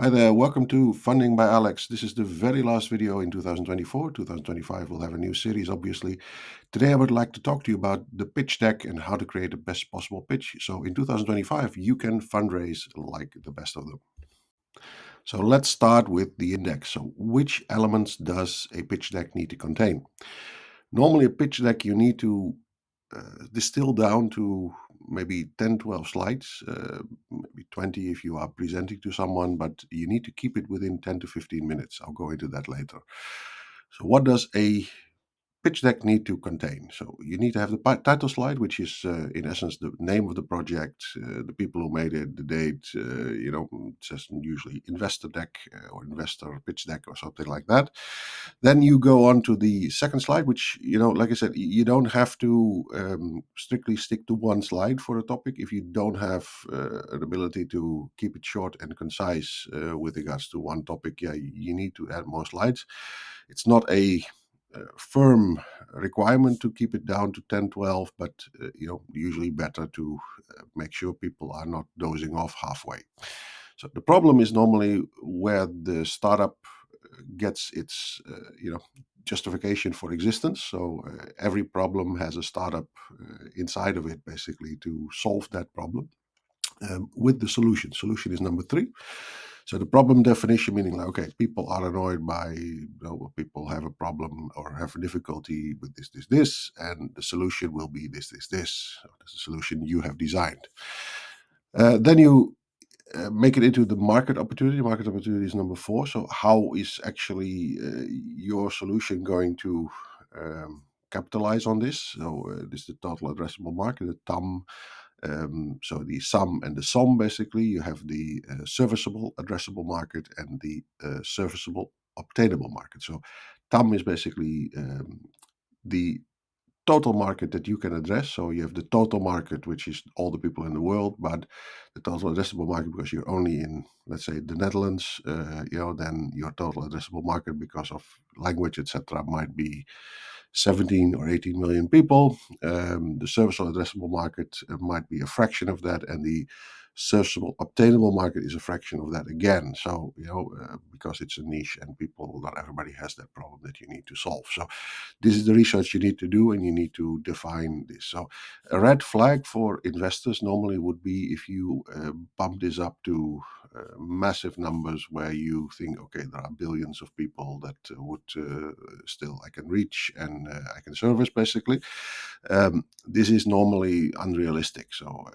Hi there, welcome to Funding by Alex. This is the very last video in 2024. 2025 will have a new series, obviously. Today, I would like to talk to you about the pitch deck and how to create the best possible pitch. So, in 2025, you can fundraise like the best of them. So, let's start with the index. So, which elements does a pitch deck need to contain? Normally, a pitch deck you need to distill down to maybe 10, 12 slides, maybe 20 if you are presenting to someone, but you need to keep it within 10 to 15 minutes. I'll go into that later. So, what does a pitch deck need to contain? So you need to have the title slide, which is in essence the name of the project, the people who made it, the date. It says usually investor deck or investor pitch deck or something like that. Then you go on to the second slide, which like I said, you don't have to strictly stick to one slide for a topic. If you don't have an ability to keep it short and concise with regards to one topic, you need to add more slides. It's not a firm requirement to keep it down to 10, 12, but usually better to make sure people are not dozing off halfway. So the problem is normally where the startup gets its justification for existence. So every problem has a startup inside of it, basically, to solve that problem. With the solution. Solution is number 3. So the problem definition, meaning like, okay, people are annoyed by, people have a problem or have a difficulty with this, and the solution will be this. So that's the solution you have designed. Then you make it into the market opportunity. Market opportunity is number 4. So how is actually your solution going to capitalize on this? So this is the total addressable market, the TAM. So the sum and the SOM, basically, you have the serviceable addressable market and the serviceable obtainable market. So TAM is basically the total market that you can address. So you have the total market, which is all the people in the world, but the total addressable market, because you're only in, let's say, the Netherlands, then your total addressable market, because of language, etc., might be 17 or 18 million people. The serviceable addressable market might be a fraction of that, and the serviceable obtainable market is a fraction of that again. So, because it's a niche and not everybody has that problem that you need to solve. So this is the research you need to do, and you need to define this. So a red flag for investors normally would be if you bump this up to massive numbers where you think, okay, there are billions of people that would still I can reach and I can service, basically. This is normally unrealistic. So,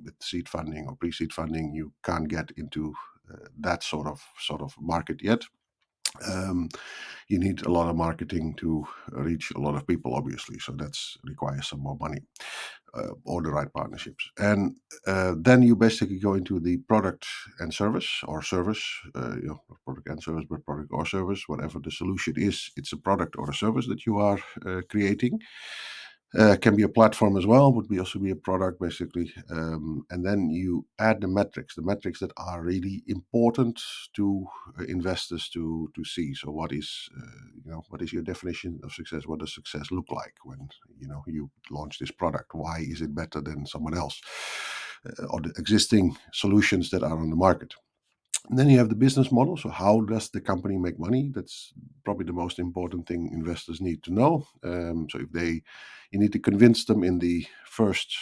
with seed funding or pre-seed funding, you can't get into that sort of market yet. You need a lot of marketing to reach a lot of people, obviously. So that's requires some more money or the right partnerships. And then you basically go into the product and service, or service, not product and service, but product or service, whatever the solution is. It's a product or a service that you are creating. Can be a platform as well, would also be a product, basically. And then you add the metrics that are really important to investors to see. So what is your definition of success? What does success look like when you launch this product? Why is it better than someone else or the existing solutions that are on the market? And then you have the business model. So how does the company make money? That's probably the most important thing investors need to know. So you need to convince them in the first,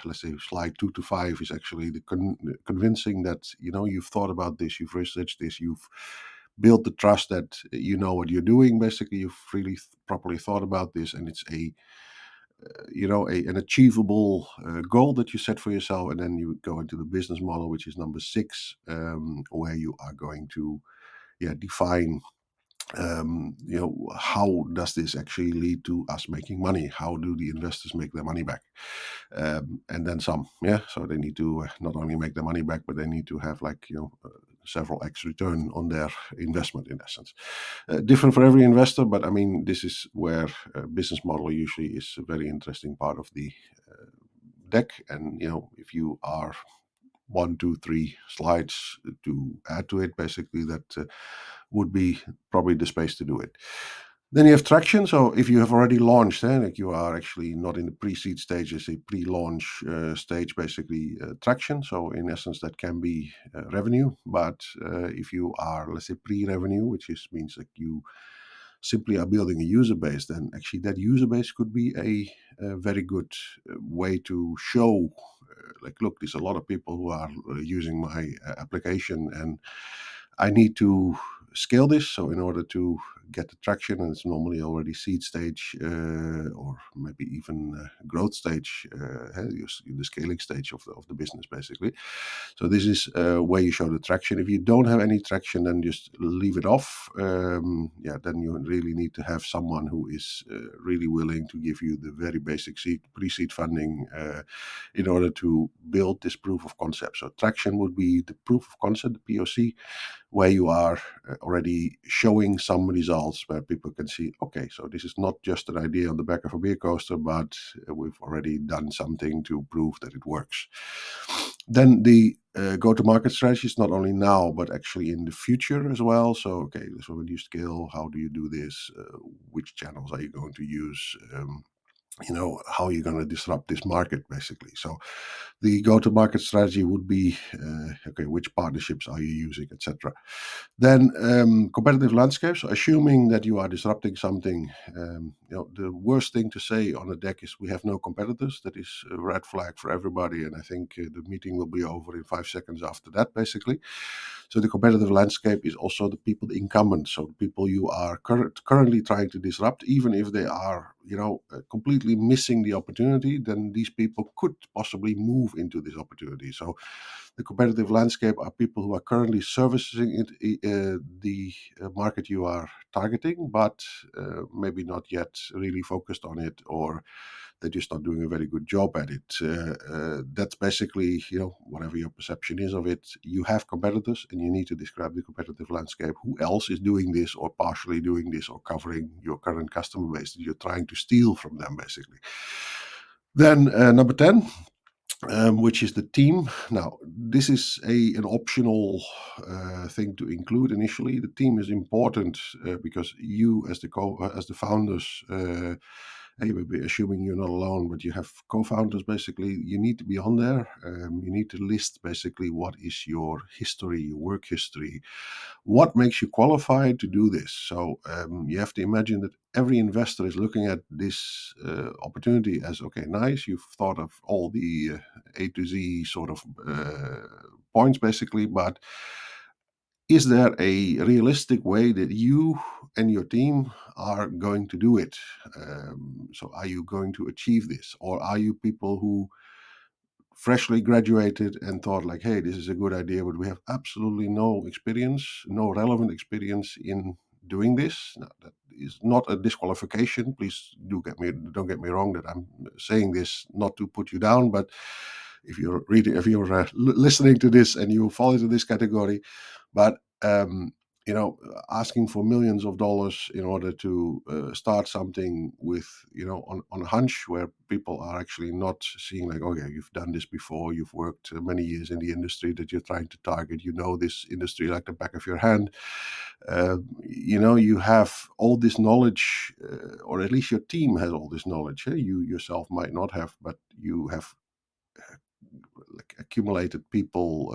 let's say, slide 2 to 5 is actually the convincing that, you've thought about this, you've researched this, you've built the trust that you know what you're doing. Basically, you've really properly thought about this, and it's an achievable goal that you set for yourself. And then you go into the business model, which is number 6, where you are going to define how does this actually lead to us making money? How do the investors make their money back? And then some. So they need to not only make their money back, but they need to have several X return on their investment, in essence. Different for every investor, but I mean, this is where business model usually is a very interesting part of the deck. And if you are 1, 2, 3 slides to add to it, basically, that would be probably the space to do it. Then you have traction. So if you have already launched, like you are actually not in the pre-seed stage, it's a pre-launch stage, basically traction. So in essence, that can be revenue. But if you are, let's say, pre-revenue, which means that you simply are building a user base, then actually that user base could be a very good way to show, like, look, there's a lot of people who are using my application, and I need to scale this. So in order to get the traction, and it's normally already seed stage or maybe even growth stage, the scaling stage of the business, basically. So this is where you show the traction. If you don't have any traction, then just leave it off. Then you really need to have someone who is really willing to give you the very basic pre-seed funding in order to build this proof of concept. So traction would be the proof of concept, the POC, where you are already showing some results where people can see, okay, so this is not just an idea on the back of a beer coaster, but we've already done something to prove that it works. Then the go-to-market strategy is not only now, but actually in the future as well. So, okay, so when you scale, how do you do this? Which channels are you going to use? How are you going to disrupt this market, basically? So the go-to-market strategy would be, okay, which partnerships are you using, etc. Then competitive landscapes. So assuming that you are disrupting something, the worst thing to say on a deck is we have no competitors. That is a red flag for everybody, and I think the meeting will be over in 5 seconds after that, basically. So the competitive landscape is also the people, the incumbents, so the people you are currently trying to disrupt, even if they are, completely missing the opportunity, then these people could possibly move into this opportunity. So the competitive landscape are people who are currently servicing the market you are targeting, but maybe not yet really focused on it, or they're just not doing a very good job at it. That's basically, whatever your perception is of it, you have competitors and you need to describe the competitive landscape. Who else is doing this or partially doing this or covering your current customer base that you're trying to steal from them, basically. Then number 10, which is the team. Now, this is an optional thing to include initially. The team is important because you, as the founders, maybe assuming you're not alone, but you have co-founders, basically, you need to be on there. You need to list basically what is your history, your work history, what makes you qualified to do this. So you have to imagine that every investor is looking at this opportunity as, okay, nice, you've thought of all the A to Z sort of points, basically, but is there a realistic way that you and your team are going to do it? So are you going to achieve this? Or are you people who freshly graduated and thought like, hey, this is a good idea, but we have absolutely no experience, no relevant experience in doing this? Now, that is not a disqualification. Please don't get me wrong that I'm saying this not to put you down, but if you're listening to this and you fall into this category, but asking for millions of dollars in order to start something with, on a hunch, where people are actually not seeing like, okay, you've done this before, you've worked many years in the industry that you're trying to target, this industry like the back of your hand. You have all this knowledge, or at least your team has all this knowledge. You yourself might not have, but you have like accumulated people,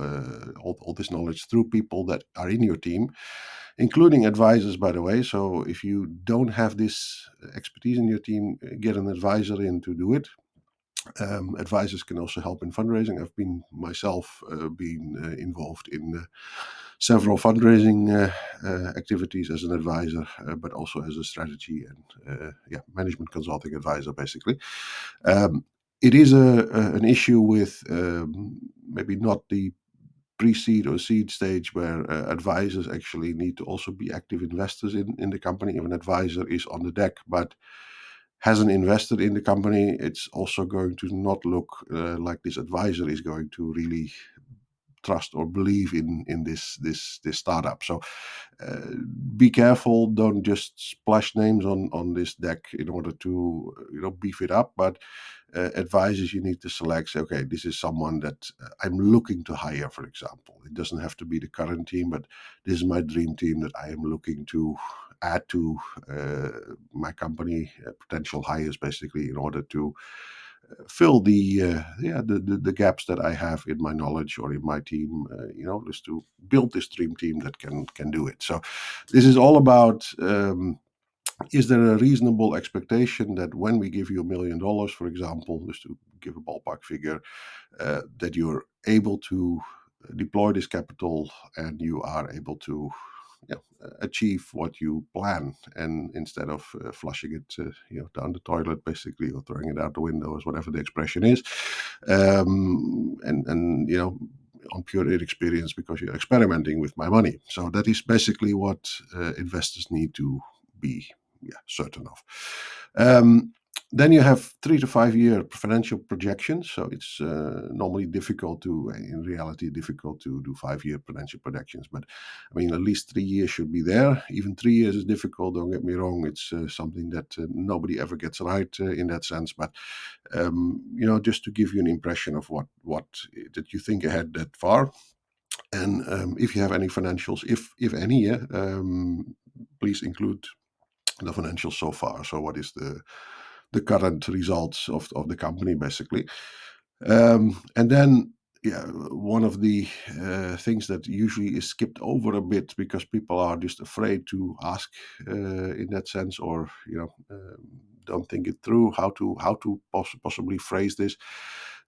all this knowledge through people that are in your team, including advisors, by the way. So if you don't have this expertise in your team, get an advisor in to do it. Advisors can also help in fundraising. I've been myself involved in several fundraising activities as an advisor, but also as a strategy and management consulting advisor, basically. It is an issue with maybe not the pre-seed or seed stage, where advisors actually need to also be active investors in the company. If an advisor is on the deck but hasn't invested in the company, it's also going to not look like this advisor is going to really trust or believe in this startup. So be careful. Don't just splash names on this deck in order to beef it up, but advisors you need to select, say, okay, this is someone that I'm looking to hire, for example. It doesn't have to be the current team, but this is my dream team that I am looking to add to my company, potential hires, basically, in order to fill the gaps that I have in my knowledge or in my team. Just to build this dream team that can do it. So this is all about. Is there a reasonable expectation that when we give you $1 million, for example, just to give a ballpark figure, that you're able to deploy this capital and you are able to achieve what you plan, and instead of flushing it down the toilet, basically, or throwing it out the window, as whatever the expression is, and on pure inexperience because you're experimenting with my money. So that is basically what investors need to be certain of. Then you have 3 to 5 year financial projections. So it's normally difficult to, in reality, difficult to do 5 year financial projections. But I mean, at least 3 years should be there. Even 3 years is difficult. Don't get me wrong. It's something that nobody ever gets right in that sense. But just to give you an impression of what that you think ahead that far. And if you have any financials, if any, please include the financials so far. So what is the current results of the company, basically. And then, one of the things that usually is skipped over a bit because people are just afraid to ask in that sense, or don't think it through how to possibly phrase this.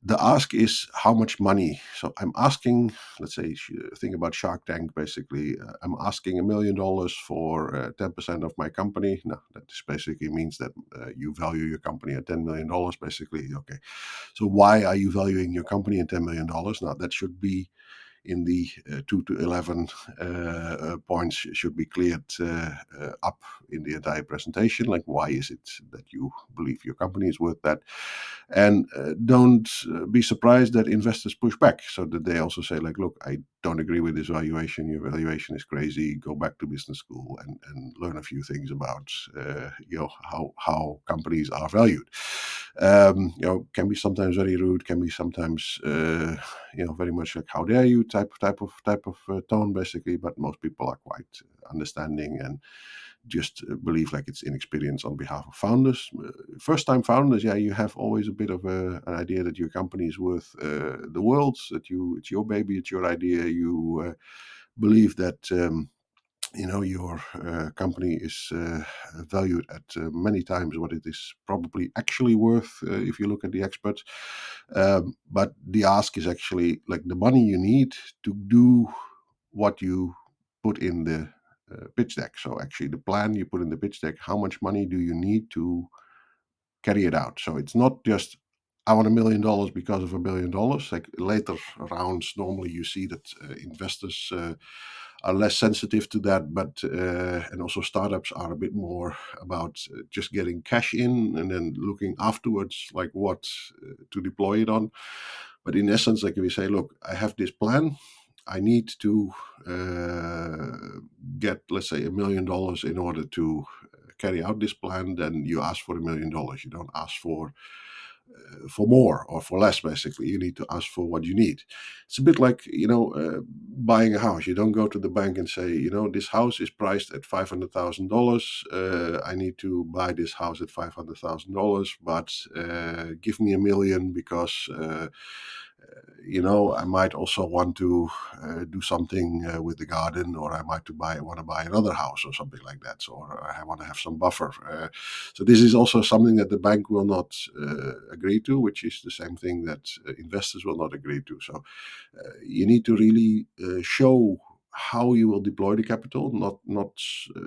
The ask is how much money. So I'm asking, let's say, think about Shark Tank, basically. I'm asking $1 million for 10% of my company. Now, that just basically means that you value your company at $10 million, basically. Okay. So why are you valuing your company at $10 million? Now, that should be in the 2 to 11 points should be cleared up in the entire presentation. Like, why is it that you believe your company is worth that? And don't be surprised that investors push back, so that they also say, like, look, I don't agree with this valuation. Your valuation is crazy. Go back to business school and learn a few things about how companies are valued. Can be sometimes very rude, can be sometimes very much like, how dare you type of tone, basically. But most people are quite understanding and just believe like it's inexperience on behalf of founders. First time founders, you have always a bit of an idea that your company is worth the world, that it's your baby, it's your idea. You believe that your company is valued at many times what it is probably actually worth, if you look at the experts. But the ask is actually like the money you need to do what you put in the pitch deck. So actually the plan you put in the pitch deck, how much money do you need to carry it out? So it's not just, I want $1 million because of $1 billion. Like later rounds, normally you see that investors are less sensitive to that, but and also startups are a bit more about just getting cash in and then looking afterwards, like what to deploy it on. But in essence, like if you say, look, I have this plan, I need to get, let's say, $1 million in order to carry out this plan, then you ask for $1 million. You don't ask for more or for less, basically. You need to ask for what you need. It's a bit like, buying a house. You don't go to the bank and say, this house is priced at $500,000. I need to buy this house at $500,000, but give me $1 million because I might also want to do something with the garden, or I might want to buy another house or something like that. So, or I want to have some buffer. So this is also something that the bank will not agree to, which is the same thing that investors will not agree to. So you need to really show how you will deploy the capital, not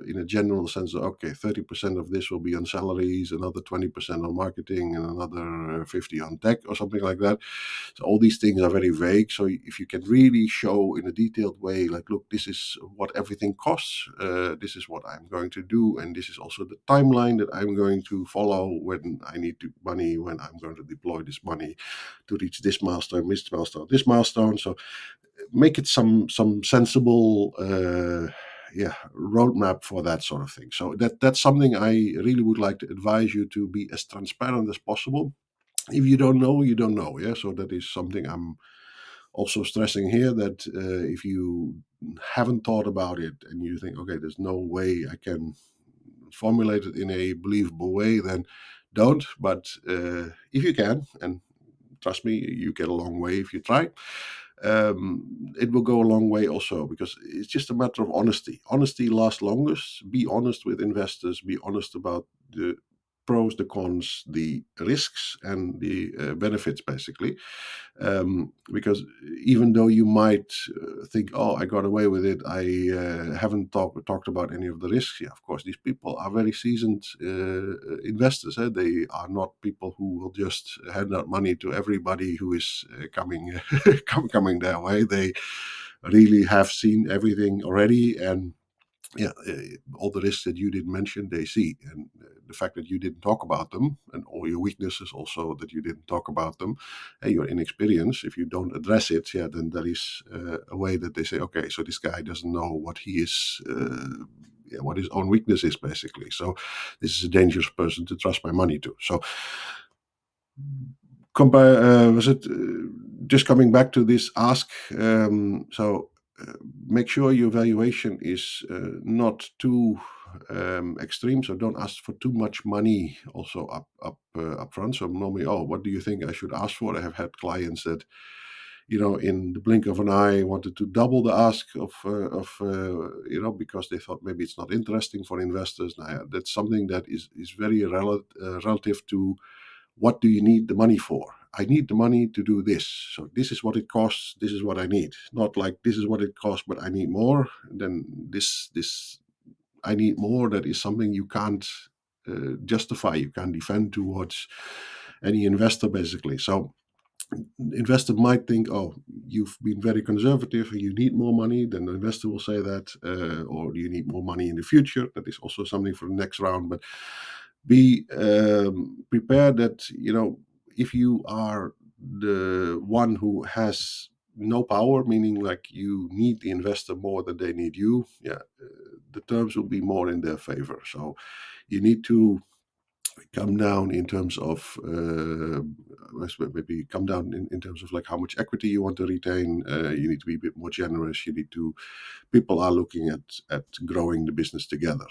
in a general sense. Okay, 30% of this will be on salaries, another 20% on marketing, and another 50 on tech, or something like that. So all these things are very vague. So if you can really show in a detailed way, like, look, this is what everything costs, this is what I'm going to do, and this is also the timeline that I'm going to follow when I need money, when I'm going to deploy this money to reach this milestone, this milestone. So make it some sensible roadmap for that sort of thing. So that's something I really would like to advise you to be as transparent as possible. If you don't know, you don't know. Yeah. So that is something I'm also stressing here, that if you haven't thought about it and you think, okay, there's no way I can formulated in a believable way, then don't. But if you can, and trust me, you get a long way if you try. It will go a long way also, because it's just a matter of honesty. Honesty lasts longest. Be honest with investors. Be honest about the pros, the cons, the risks, and the benefits, basically. Because even though you might think, "Oh, I got away with it. I haven't talked about any of the risks." Yeah, of course, these people are very seasoned investors. They are not people who will just hand out money to everybody who is coming coming their way. They really have seen everything already, and yeah, all the risks that you didn't mention, they see. And the fact that you didn't talk about them, and all your weaknesses also that you didn't talk about them, and your inexperience, if you don't address it, yeah, then there is a way that they say, okay, so this guy doesn't know what he is, yeah, what his own weakness is, basically. So this is a dangerous person to trust my money to. So was it just coming back to this ask? So make sure your valuation is not too extreme. So don't ask for too much money also up front. So normally, oh, what do you think I should ask for? I have had clients that, in the blink of an eye, wanted to double the ask because they thought maybe it's not interesting for investors. Now, yeah, that's something that is very relative to what do you need the money for. I need the money to do this. So this is what it costs. This is what I need. Not like this is what it costs, but I need more. Then this I need more. That is something you can't justify. You can't defend towards any investor, basically. So investor might think, oh, you've been very conservative and you need more money. Then the investor will say that, or do you need more money in the future? That is also something for the next round. But be prepared that, if you are the one who has no power, meaning like you need the investor more than they need you, yeah, the terms will be more in their favor. So you need to come down in terms of maybe come down in terms of like how much equity you want to retain. You need to be a bit more generous. You need to People are looking at growing the business together.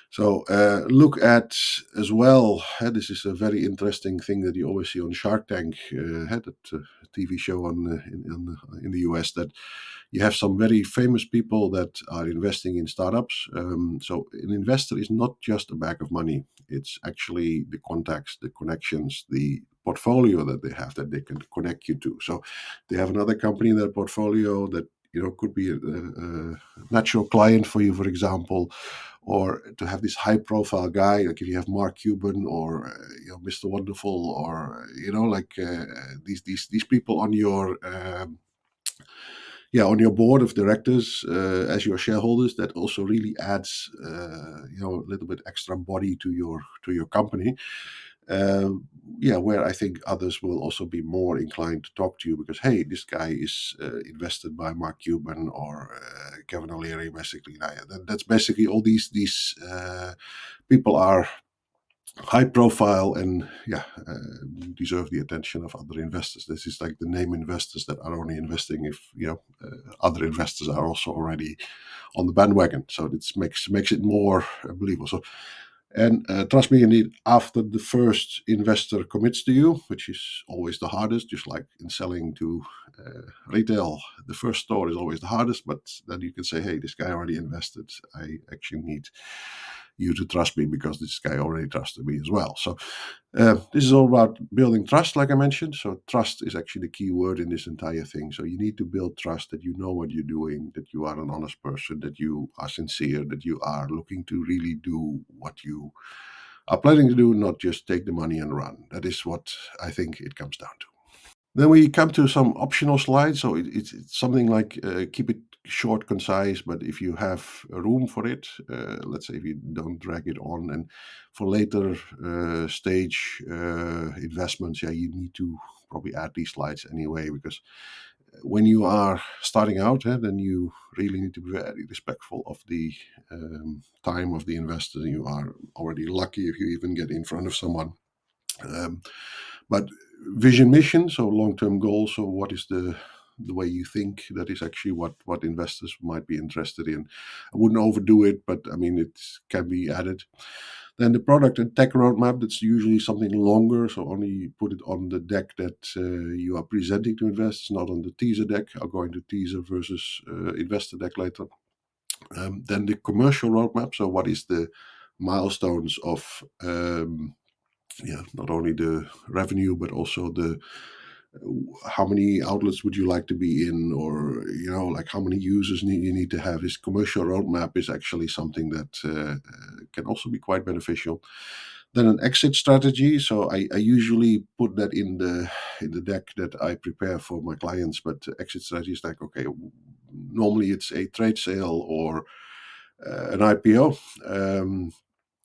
So look at as well. This is a very interesting thing that you always see on Shark Tank, that TV show in the US, that you have some very famous people that are investing in startups. So an investor is not just a bag of money. It's actually the contacts, the connections, the portfolio that they have that they can connect you to. So they have another company in their portfolio that could be a natural client for you, for example, or to have this high-profile guy, like if you have Mark Cuban or Mr. Wonderful, or like these people on your on your board of directors as your shareholders, that also really adds a little bit extra body to your company. uh, where I think others will also be more inclined to talk to you because, hey, this guy is invested by Mark Cuban or Kevin O'Leary, basically. Now, yeah, that's basically all these people are high profile and deserve the attention of other investors. This is like the name investors that are only investing if other investors are also already on the bandwagon. So this makes it more believable. So, and trust me, indeed, after the first investor commits to you, which is always the hardest, just like in selling to retail, the first store is always the hardest, but then you can say, hey, this guy already invested. I actually need you to trust me because this guy already trusted me as well. So this is all about building trust, like I mentioned. So trust is actually the key word in this entire thing. So you need to build trust that you know what you're doing, that you are an honest person, that you are sincere, that you are looking to really do what you are planning to do, not just take the money and run. That is what I think it comes down to. Then we come to some optional slides. So it's something like keep it short, concise, but if you have room for it, let's say if you don't drag it on, and for later stage investments, you need to probably add these slides anyway, because when you are starting out, then you really need to be very respectful of the time of the investor. You are already lucky if you even get in front of someone. But vision, mission, so long-term goals. So what is the the way you think. That is actually what investors might be interested in. I wouldn't overdo it, but I mean it can be added. Then the product and tech roadmap, that's usually something longer, so only put it on the deck that you are presenting to investors, not on the teaser deck. I'll go into teaser versus investor deck later. Then the commercial roadmap, so what is the milestones of not only the revenue but also the how many outlets would you like to be in, or like how many users you need to have. This commercial roadmap is actually something that can also be quite beneficial. Then an exit strategy, so I usually put that in the deck that I prepare for my clients. But exit strategy is like, okay, normally it's a trade sale or an IPO.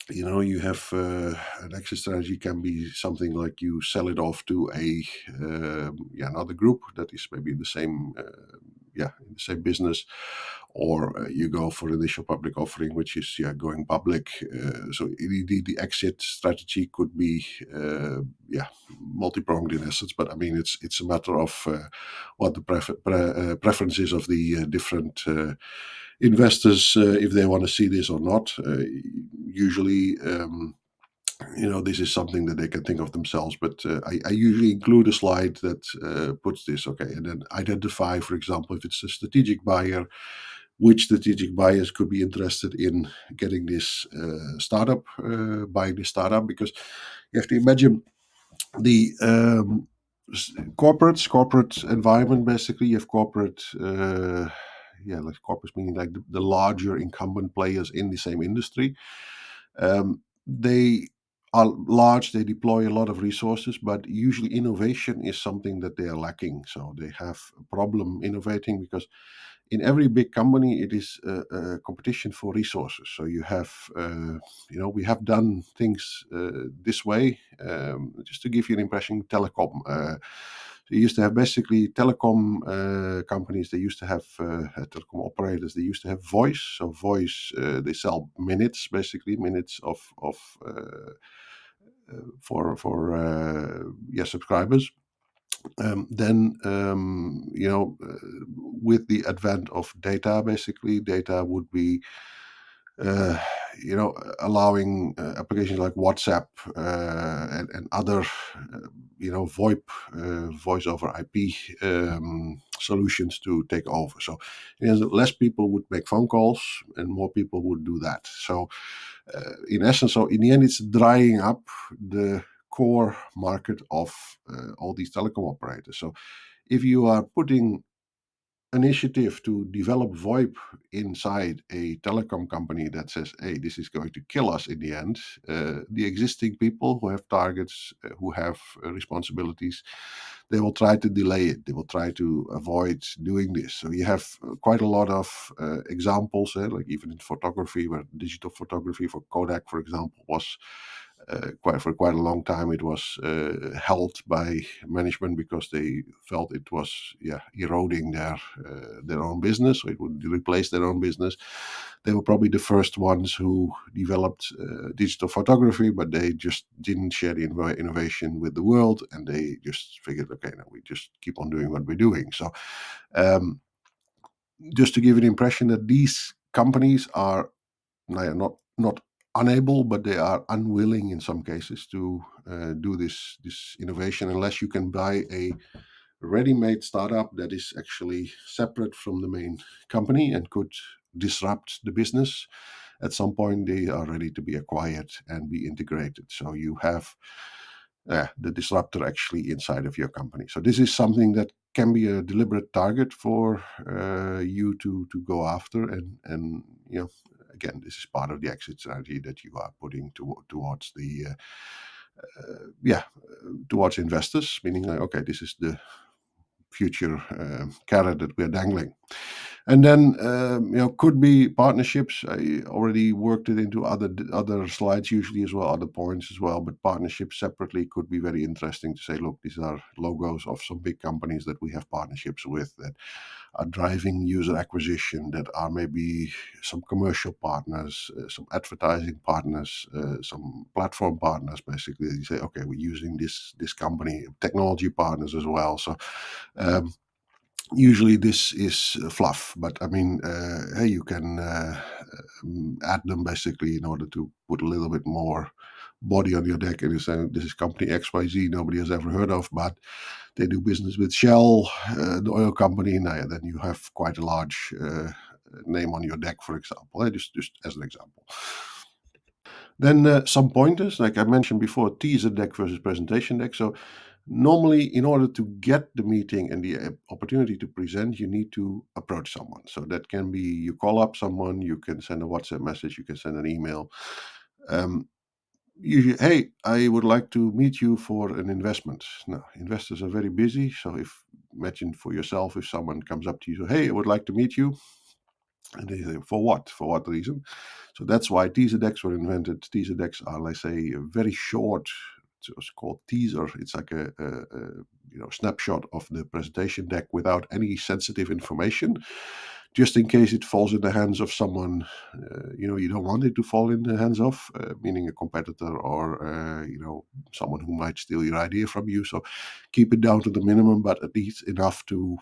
You have an exit strategy can be something like you sell it off to another group that is maybe in the same in the same business, or you go for initial public offering, which is going public. So the exit strategy could be multi-pronged in essence, but I mean it's a matter of what the preferences of the different investors, if they want to see this or not. Usually, this is something that they can think of themselves, but I usually include a slide that puts this, okay, and then identify, for example, if it's a strategic buyer, which strategic buyers could be interested in getting this startup, buying this startup, because you have to imagine the corporate environment. Basically, you have corporate like corporates, meaning like the larger incumbent players in the same industry. They are large, they deploy a lot of resources, but usually innovation is something that they are lacking. So they have a problem innovating, because in every big company it is a competition for resources. So you have we have done things this way. Just to give you an impression, telecom, they used to have basically telecom companies. They used to have telecom operators. They used to have voice. So voice, they sell minutes, basically minutes of for subscribers. Then with the advent of data, basically data would be uh, allowing applications like WhatsApp and other VoIP, voice over IP solutions to take over. So less people would make phone calls and more people would do that. So in essence, so in the end, it's drying up the core market of all these telecom operators. So if you are putting initiative to develop VoIP inside a telecom company that says, hey, this is going to kill us in the end, the existing people who have targets, who have responsibilities, they will try to delay it. They will try to avoid doing this. So you have quite a lot of examples, like even in photography, where digital photography for Kodak, for example, was quite a long time. It was held by management because they felt it was eroding their own business, so it would replace their own business. They were probably the first ones who developed digital photography, but they just didn't share the innovation with the world, and they just figured, okay, now we just keep on doing what we're doing. So just to give you the impression that these companies are not unable, but they are unwilling in some cases to do this innovation, unless you can buy a ready-made startup that is actually separate from the main company and could disrupt the business. At some point, they are ready to be acquired and be integrated. So you have the disruptor actually inside of your company. So this is something that can be a deliberate target for you to go after, and again, this is part of the exit strategy that you are putting towards the towards investors, meaning like, okay, this is the future carrot that we're dangling. And then could be partnerships. I already worked it into other slides usually as well, other points as well. But partnerships separately could be very interesting to say, look, these are logos of some big companies that we have partnerships with, that are driving user acquisition, that are maybe some commercial partners, some advertising partners, some platform partners. Basically, you say, okay, we're using this company, technology partners as well. So Usually this is fluff, but I mean, hey, you can add them basically in order to put a little bit more body on your deck. And you say, this is company XYZ, nobody has ever heard of, but they do business with Shell, the oil company. Now, yeah, then you have quite a large name on your deck, for example, just as an example. Then some pointers, like I mentioned before, teaser deck versus presentation deck. So normally, in order to get the meeting and the opportunity to present, you need to approach someone. So that can be you call up someone, you can send a WhatsApp message, you can send an email. Usually, hey, I would like to meet you for an investment. Now, investors are very busy. So if imagine for yourself, if someone comes up to you, so, hey, I would like to meet you. And they say, for what? For what reason? So that's why teaser decks were invented. Teaser decks are, let's say, a very short. It's called teaser. It's like a snapshot of the presentation deck without any sensitive information, just in case it falls in the hands of someone you don't want it to fall in the hands of, meaning a competitor or someone who might steal your idea from you. So keep it down to the minimum, but at least enough to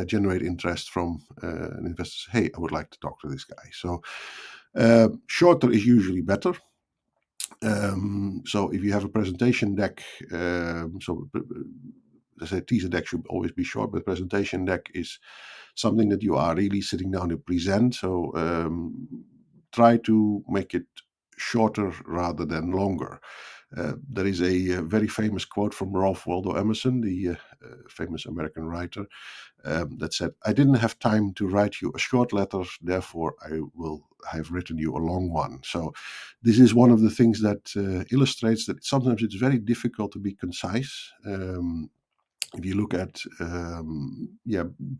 generate interest from an investor. Hey, I would like to talk to this guy. So shorter is usually better. So if you have a presentation deck, let's say teaser deck should always be short, but presentation deck is something that you are really sitting down to present. So try to make it shorter rather than longer. There is a very famous quote from Ralph Waldo Emerson, the famous American writer, that said, I didn't have time to write you a short letter, therefore I will have written you a long one. So this is one of the things that illustrates that sometimes it's very difficult to be concise. If you look at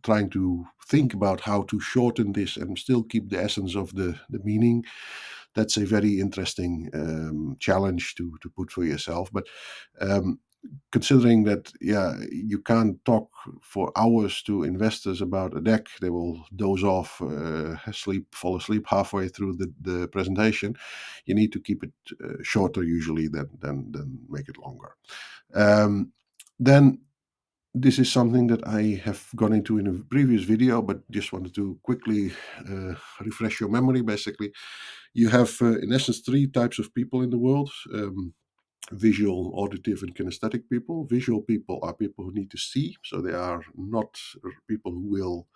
trying to think about how to shorten this and still keep the essence of the meaning, that's a very interesting challenge to put for yourself. But considering that, you can't talk for hours to investors about a deck, they will doze off, fall asleep halfway through the presentation. You need to keep it shorter usually than make it longer. Then this is something that I have gone into in a previous video, but just wanted to quickly refresh your memory. Basically, you have, in essence, three types of people in the world. Visual, auditive, and kinesthetic people. Visual people are people who need to see, so they are not people who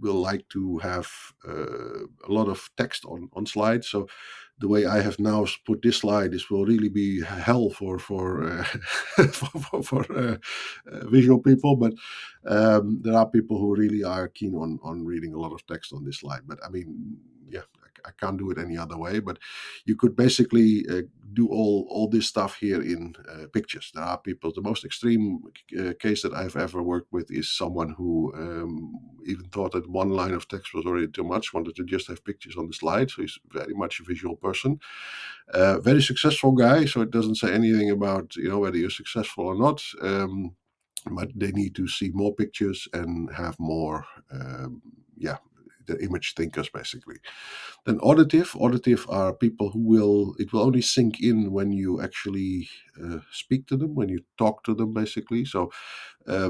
will like to have a lot of text on slides. So the way I have now put this slide, this will really be hell for visual people. But there are people who really are keen on reading a lot of text on this slide. But I mean, I can't do it any other way. But you could basically do all this stuff here in pictures. There are people. The most extreme case that I've ever worked with is someone who even thought that one line of text was already too much, wanted to just have pictures on the slide. So he's very much a visual person. Very successful guy. So it doesn't say anything about whether you're successful or not. But they need to see more pictures and have more, the image thinkers basically. Then auditive are people it will only sink in when you actually speak to them, when you talk to them basically. So I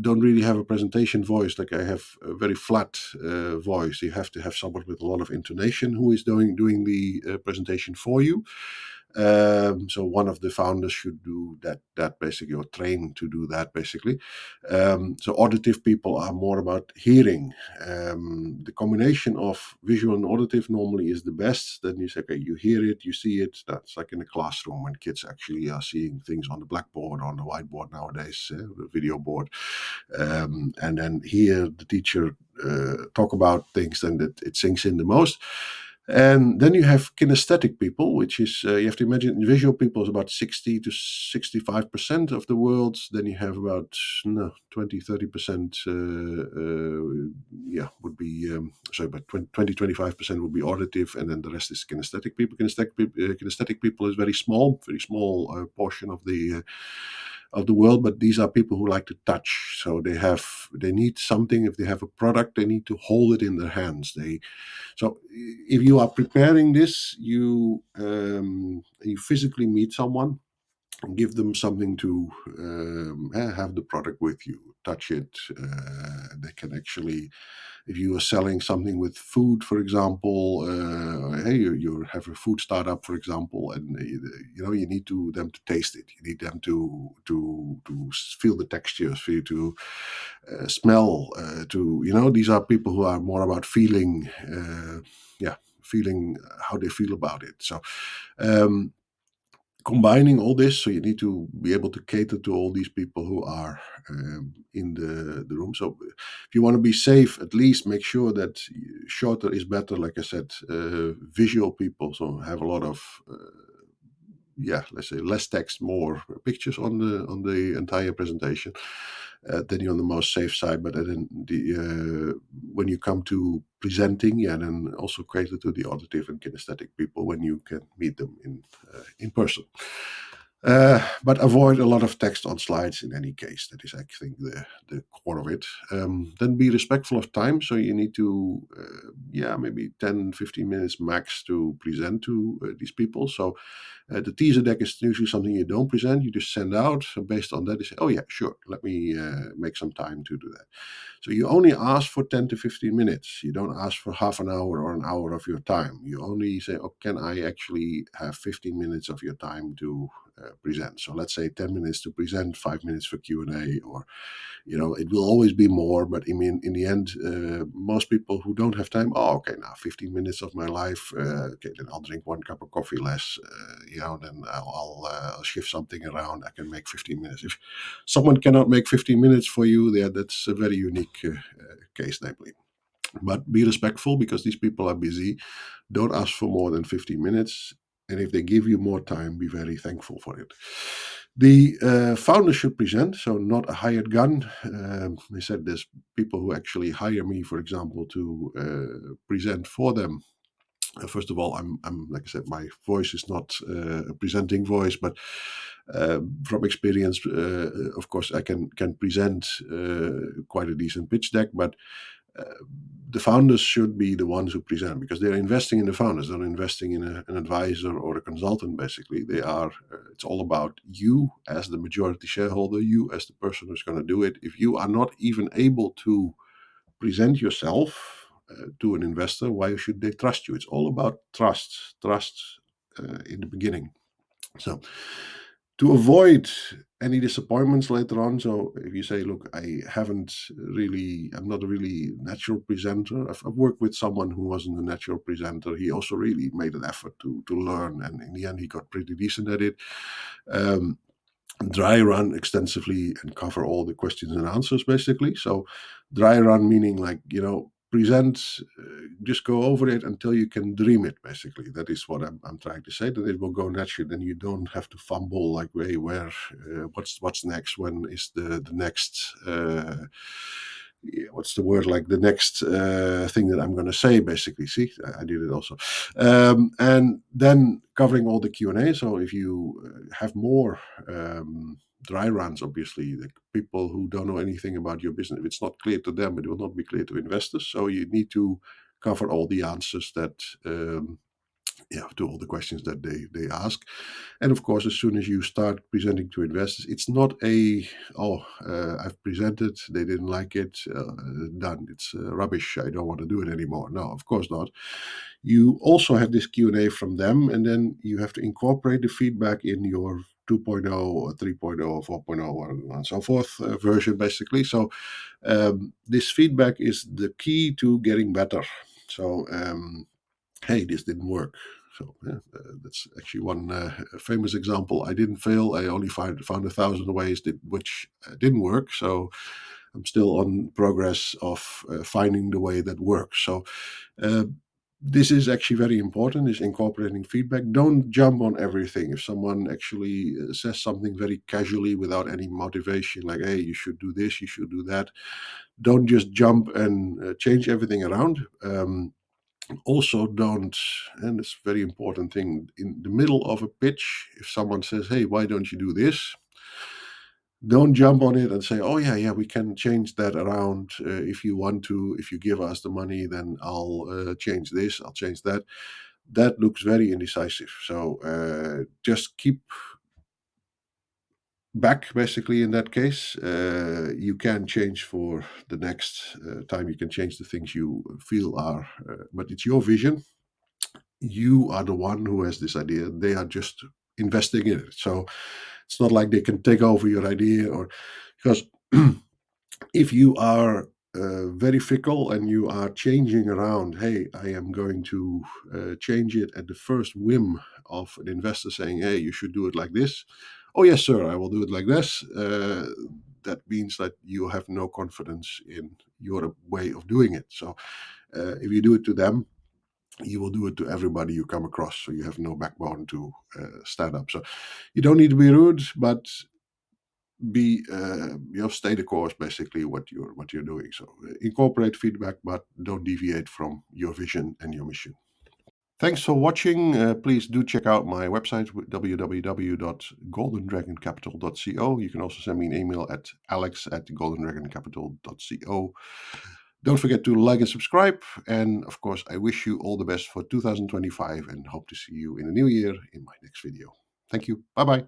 don't really have a presentation voice. Like I have a very flat voice. You have to have someone with a lot of intonation who is doing the presentation for you. So one of the founders should do that basically, or train to do that basically. So auditive people are more about hearing. The combination of visual and auditive normally is the best. Then you say, okay, you hear it, you see it. That's like in a classroom when kids actually are seeing things on the blackboard, on the whiteboard nowadays, the video board. And then hear the teacher talk about things, then it sinks in the most. And then you have kinesthetic people, which is, you have to imagine, visual people is about 60 to 65% of the world. Then you have about 20, 30%, would be, about 20, 25% would be auditive. And then the rest is kinesthetic people. Kinesthetic people is very small portion of the world, but these are people who like to touch. So they need something. If they have a product, they need to hold it in their hands. So if you are preparing this, you physically meet someone. give them something to have the product with you, touch it. They can actually, if you are selling something with food, for example, hey, you have a food startup, for example, and you need to them to taste it. You need them to feel the textures, for you to smell. To these are people who are more about feeling, feeling how they feel about it. So. Um, Combining all this, so you need to be able to cater to all these people who are in the room. So if you want to be safe, at least make sure that shorter is better. Like I said, visual people, so have a lot of let's say less text, more pictures on the entire presentation. Then you're on the most safe side. But then when you come to presenting, then also cater to the auditive and kinesthetic people when you can meet them in person. But avoid a lot of text on slides in any case. That is, I think, the core of it. Then be respectful of time. So you need to, maybe 10, 15 minutes max to present to these people. So the teaser deck is usually something you don't present. You just send out. So based on that, you say, oh yeah, sure, let me make some time to do that. So you only ask for 10 to 15 minutes. You don't ask for half an hour or an hour of your time. You only say, oh, can I actually have 15 minutes of your time to present? So let's say 10 minutes to present, 5 minutes for Q&A, or it will always be more, but I mean, in the end, most people who don't have time, oh, okay, now 15 minutes of my life, okay, then I'll drink one cup of coffee less, then I'll shift something around. I can make 15 minutes. If someone cannot make 15 minutes for you, that's a very unique case, namely. But be respectful, because these people are busy. Don't ask for more than 15 minutes. And if they give you more time, be very thankful for it. The founder should present, so not a hired gun. They said there's people who actually hire me, for example, to present for them. First of all, I'm like I said, my voice is not a presenting voice, but from experience, of course, I can present quite a decent pitch deck. But uh, the founders should be the ones who present, because they're investing in the founders. They're investing in an advisor or a consultant. Basically, they are. It's all about you as the majority shareholder, you as the person who's going to do it. If you are not even able to present yourself to an investor, why should they trust you? It's all about trust in the beginning. So to avoid any disappointments later on, so if you say, look, I'm not a really natural presenter. I've worked with someone who wasn't a natural presenter. He also really made an effort to learn, and in the end he got pretty decent at it. Dry run extensively and cover all the questions and answers, basically. So dry run meaning, like, present, just go over it until you can dream it, basically. That is what I'm trying to say, that it will go naturally. Then you don't have to fumble, like, hey, where, what's next, when is the next what's the word, like the next thing that I'm going to say, basically. See, I did it also. And then covering all the Q&A. So if you have more dry runs, obviously, the people who don't know anything about your business, if it's not clear to them, it will not be clear to investors. So you need to cover all the answers that to all the questions that they ask. And of course, as soon as you start presenting to investors, it's not I've presented, they didn't like it, done, it's rubbish, I don't want to do it anymore. No, of course not. You also have this Q&A from them, and then you have to incorporate the feedback in your 2.0 or 3.0 or 4.0 and so forth version, basically. So this feedback is the key to getting better. So hey, this didn't work. So that's actually one famous example. I didn't fail. I only found 1,000 ways which didn't work. So I'm still on progress of finding the way that works. So uh, this is actually very important, is incorporating feedback. Don't jump on everything. If someone actually says something very casually without any motivation, like, hey, you should do this, you should do that, don't just jump and change everything around. Also, don't, and it's a very important thing, in the middle of a pitch, if someone says, hey, why don't you do this, don't jump on it and say, oh yeah, we can change that around, if you want to, if you give us the money, then I'll change this, I'll change that. That looks very indecisive. So just keep back, basically, in that case. You can change for the next time, you can change the things you feel are, but it's your vision. You are the one who has this idea. They are just investing in it. So it's not like they can take over your idea, or because if you are very fickle and you are changing around, hey, I am going to change it at the first whim of an investor saying, hey, you should do it like this. Oh, yes, sir, I will do it like this. That means that you have no confidence in your way of doing it. So if you do it to them, you will do it to everybody you come across. So you have no backbone to stand up. So you don't need to be rude, but be stay the course, basically, what you're doing. So incorporate feedback, but don't deviate from your vision and your mission. Thanks for watching. Please do check out my website, www.goldendragoncapital.co. You can also send me an email at alex@goldendragoncapital.co. Don't forget to like and subscribe. And of course, I wish you all the best for 2025 and hope to see you in the new year in my next video. Thank you. Bye bye.